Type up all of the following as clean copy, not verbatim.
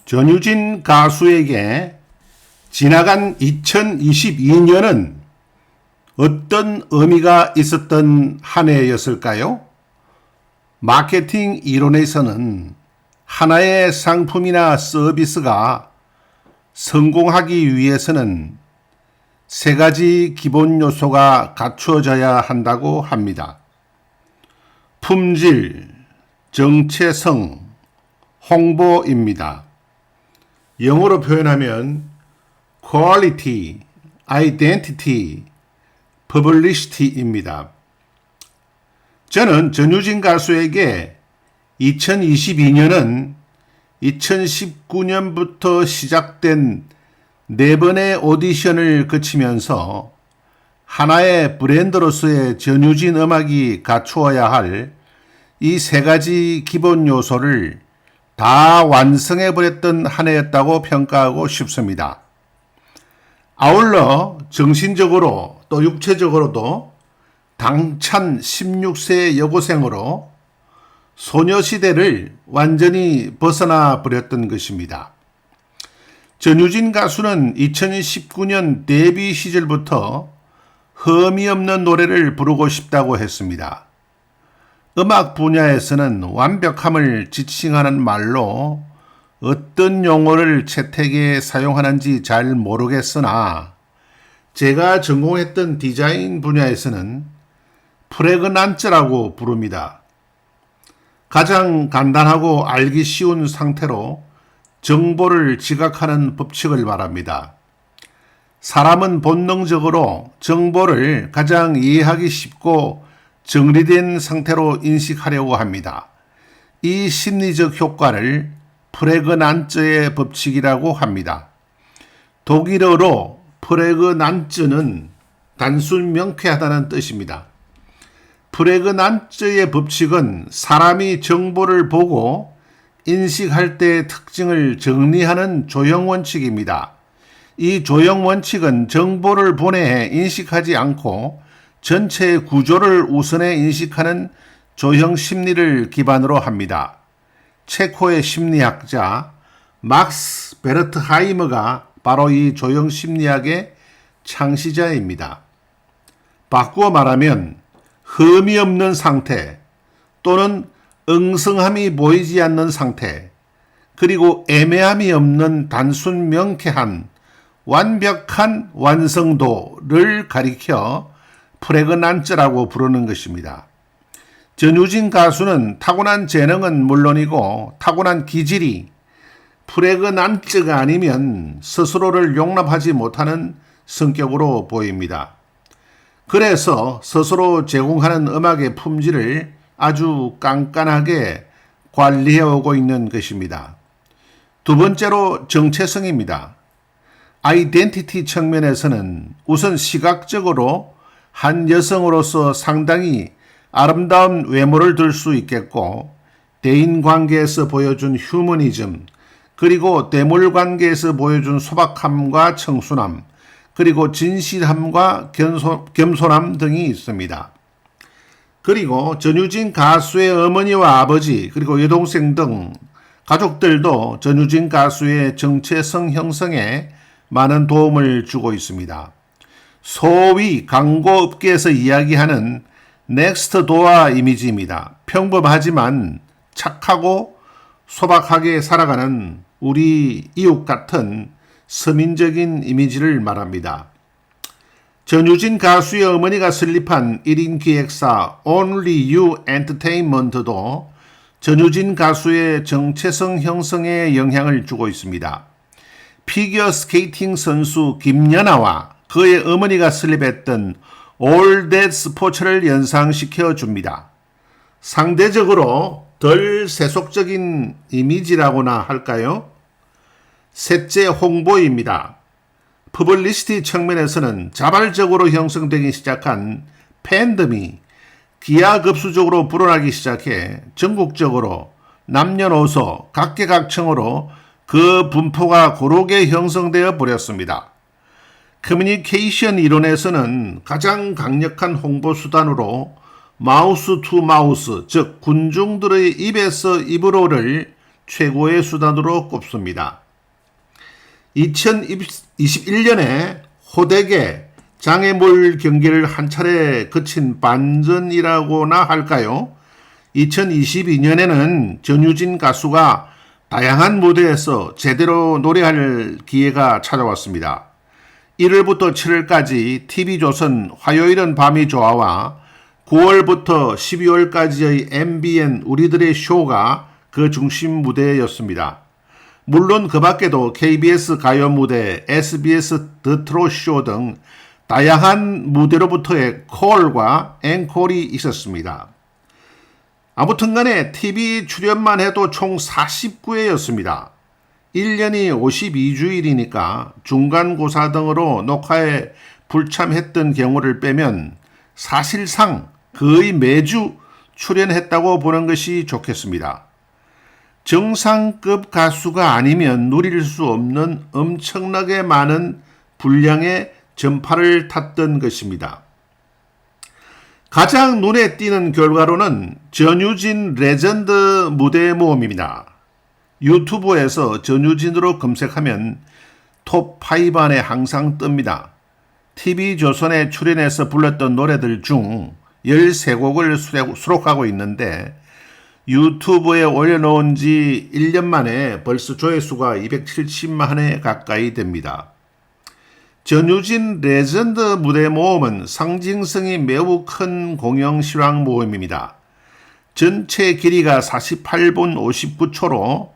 전유진 가수에게 지나간 2022년은 어떤 의미가 있었던 한 해였을까요? 마케팅 이론에서는 하나의 상품이나 서비스가 성공하기 위해서는 세 가지 기본 요소가 갖추어져야 한다고 합니다. 품질, 정체성, 홍보입니다. 영어로 표현하면 quality, identity, publicity입니다. 저는 전유진 가수에게 2022년은 2019년부터 시작된 4번의 오디션을 거치면서 하나의 브랜드로서의 전유진 음악이 갖추어야 할 이 세 가지 기본 요소를 다 완성해버렸던 한 해였다고 평가하고 싶습니다. 아울러 정신적으로 또 육체적으로도 당찬 16세 여고생으로 소녀시대를 완전히 벗어나 버렸던 것입니다. 전유진 가수는 2019년 데뷔 시절부터 흠이 없는 노래를 부르고 싶다고 했습니다. 음악 분야에서는 완벽함을 지칭하는 말로 어떤 용어를 채택에 사용하는지 잘 모르겠으나 제가 전공했던 디자인 분야에서는 프레그난츠라고 부릅니다. 가장 간단하고 알기 쉬운 상태로 정보를 지각하는 법칙을 말합니다. 사람은 본능적으로 정보를 가장 이해하기 쉽고 정리된 상태로 인식하려고 합니다. 이 심리적 효과를 프레그난츠의 법칙이라고 합니다. 독일어로 프레그난츠는 단순 명쾌하다는 뜻입니다. 프레그난츠의 법칙은 사람이 정보를 보고 인식할 때의 특징을 정리하는 조형 원칙입니다. 이 조형 원칙은 정보를 본해해 인식하지 않고 전체의 구조를 우선해 인식하는 조형 심리를 기반으로 합니다. 체코의 심리학자 막스 베르트하이머가 바로 이 조형 심리학의 창시자입니다. 바꾸어 말하면 흠이 없는 상태 또는 엉성함이 보이지 않는 상태 그리고 애매함이 없는 단순 명쾌한 완벽한 완성도를 가리켜 프레그난츠라고 부르는 것입니다. 전유진 가수는 타고난 재능은 물론이고 타고난 기질이 프레그난츠가 아니면 스스로를 용납하지 못하는 성격으로 보입니다. 그래서 스스로 제공하는 음악의 품질을 아주 깐깐하게 관리해오고 있는 것입니다. 두 번째로 정체성입니다. 아이덴티티 측면에서는 우선 시각적으로 한 여성으로서 상당히 아름다운 외모를 들 수 있겠고 대인관계에서 보여준 휴머니즘 그리고 대물관계에서 보여준 소박함과 청순함 그리고 진실함과 겸손함 등이 있습니다. 그리고 전유진 가수의 어머니와 아버지 그리고 여동생 등 가족들도 전유진 가수의 정체성 형성에 많은 도움을 주고 있습니다. 소위 광고업계에서 이야기하는 넥스트 도어 이미지입니다. 평범하지만 착하고 소박하게 살아가는 우리 이웃 같은 서민적인 이미지를 말합니다. 전유진 가수의 어머니가 설립한 1인 기획사 Only You Entertainment도 전유진 가수의 정체성 형성에 영향을 주고 있습니다. 피겨 스케이팅 선수 김연아와 그의 어머니가 설립했던 All That 스포츠를 연상시켜 줍니다. 상대적으로 덜 세속적인 이미지라고나 할까요? 셋째, 홍보입니다. 퍼블리시티 측면에서는 자발적으로 형성되기 시작한 팬덤이 기하급수적으로 불어나기 시작해 전국적으로 남녀노소 각계각층으로 그 분포가 고르게 형성되어 버렸습니다. 커뮤니케이션 이론에서는 가장 강력한 홍보 수단으로 마우스 투 마우스, 즉 군중들의 입에서 입으로를 최고의 수단으로 꼽습니다. 2021년에 호되게 장애물 경기를 한 차례 거친 반전이라고나 할까요? 2022년에는 전유진 가수가 다양한 무대에서 제대로 노래할 기회가 찾아왔습니다. 1월부터 7월까지 TV조선 화요일은 밤이 좋아와 9월부터 12월까지의 MBN 우리들의 쇼가 그 중심 무대였습니다. 물론 그 밖에도 KBS 가요 무대, SBS 더 트롯쇼 등 다양한 무대로부터의 콜과 앵콜이 있었습니다. 아무튼 간에 TV 출연만 해도 총 49회였습니다. 1년이 52주일이니까 중간고사 등으로 녹화에 불참했던 경우를 빼면 사실상 거의 매주 출연했다고 보는 것이 좋겠습니다. 정상급 가수가 아니면 누릴 수 없는 엄청나게 많은 분량의 전파를 탔던 것입니다. 가장 눈에 띄는 결과로는 전유진 레전드 무대 모험입니다. 유튜브에서 전유진으로 검색하면 톱5 안에 항상 뜹니다. TV조선에 출연해서 불렀던 노래들 중 13곡을 수록하고 있는데 유튜브에 올려놓은 지 1년 만에 벌써 조회수가 270만 회 가까이 됩니다. 전유진 레전드 무대 모험은 상징성이 매우 큰 공영 실황 모험입니다. 전체 길이가 48분 59초로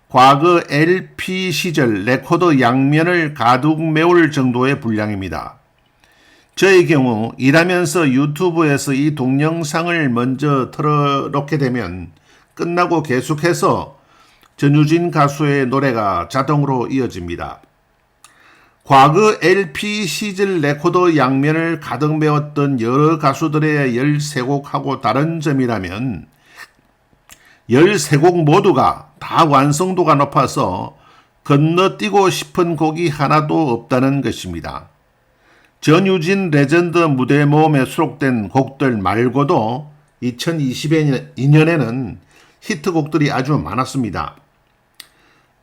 과거 LP 시절 레코더 양면을 가득 메울 정도의 분량입니다. 저의 경우 일하면서 유튜브에서 이 동영상을 먼저 틀어놓게 되면 끝나고 계속해서 전유진 가수의 노래가 자동으로 이어집니다. 과거 LP 시절 레코더 양면을 가득 메웠던 여러 가수들의 13곡하고 다른 점이라면 13곡 모두가 다 완성도가 높아서 건너뛰고 싶은 곡이 하나도 없다는 것입니다. 전유진 레전드 무대 모험에 수록된 곡들 말고도 2022년에는 히트곡들이 아주 많았습니다.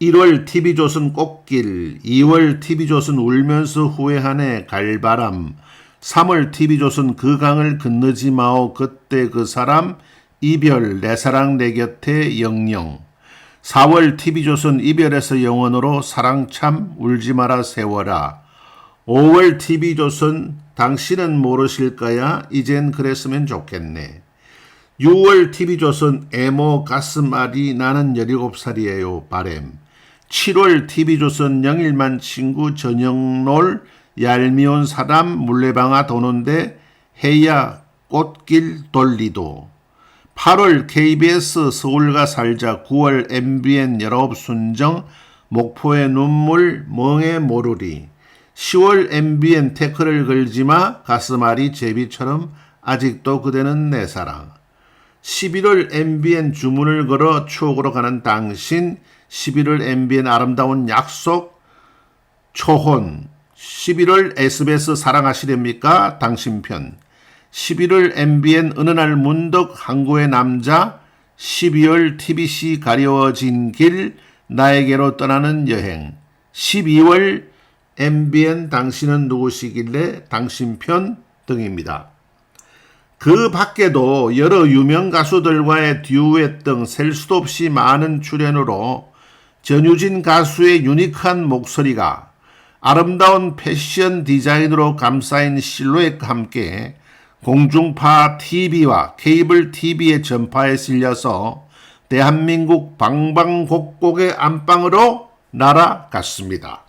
1월 TV조선 꽃길, 2월 TV조선 울면서 후회하네 갈바람, 3월 TV조선 그 강을 건너지 마오 그때 그 사람, 이별 내 사랑 내 곁에 영영, 4월 TV조선 이별에서 영원으로 사랑 참 울지 마라 세워라, 5월 TV조선 당신은 모르실까야 이젠 그랬으면 좋겠네, 6월 TV조선 애모 가슴앓이 나는 17살이에요 바램, 7월 TV조선 영일만 친구 저녁놀 얄미운 사람 물레방아 도는데 해야 꽃길 돌리도, 8월 KBS 서울가 살자, 9월 MBN 19순정 목포의 눈물 멍에 모르리, 10월 MBN 태클을 걸지마 가슴앓이 제비처럼 아직도 그대는 내 사랑, 11월 MBN 주문을 걸어 추억으로 가는 당신, 11월 MBN 아름다운 약속 초혼, 11월 SBS 사랑하시렵니까 당신 편, 11월 MBN 어느 날 문득 항구의 남자, 12월 TBC 가려워진 길 나에게로 떠나는 여행, 12월 MBN 당신은 누구시길래 당신 편 등입니다. 그 밖에도 여러 유명 가수들과의 듀엣 등 셀 수도 없이 많은 출연으로 전유진 가수의 유니크한 목소리가 아름다운 패션 디자인으로 감싸인 실루엣과 함께 공중파 TV와 케이블 TV의 전파에 실려서 대한민국 방방곡곡의 안방으로 날아갔습니다.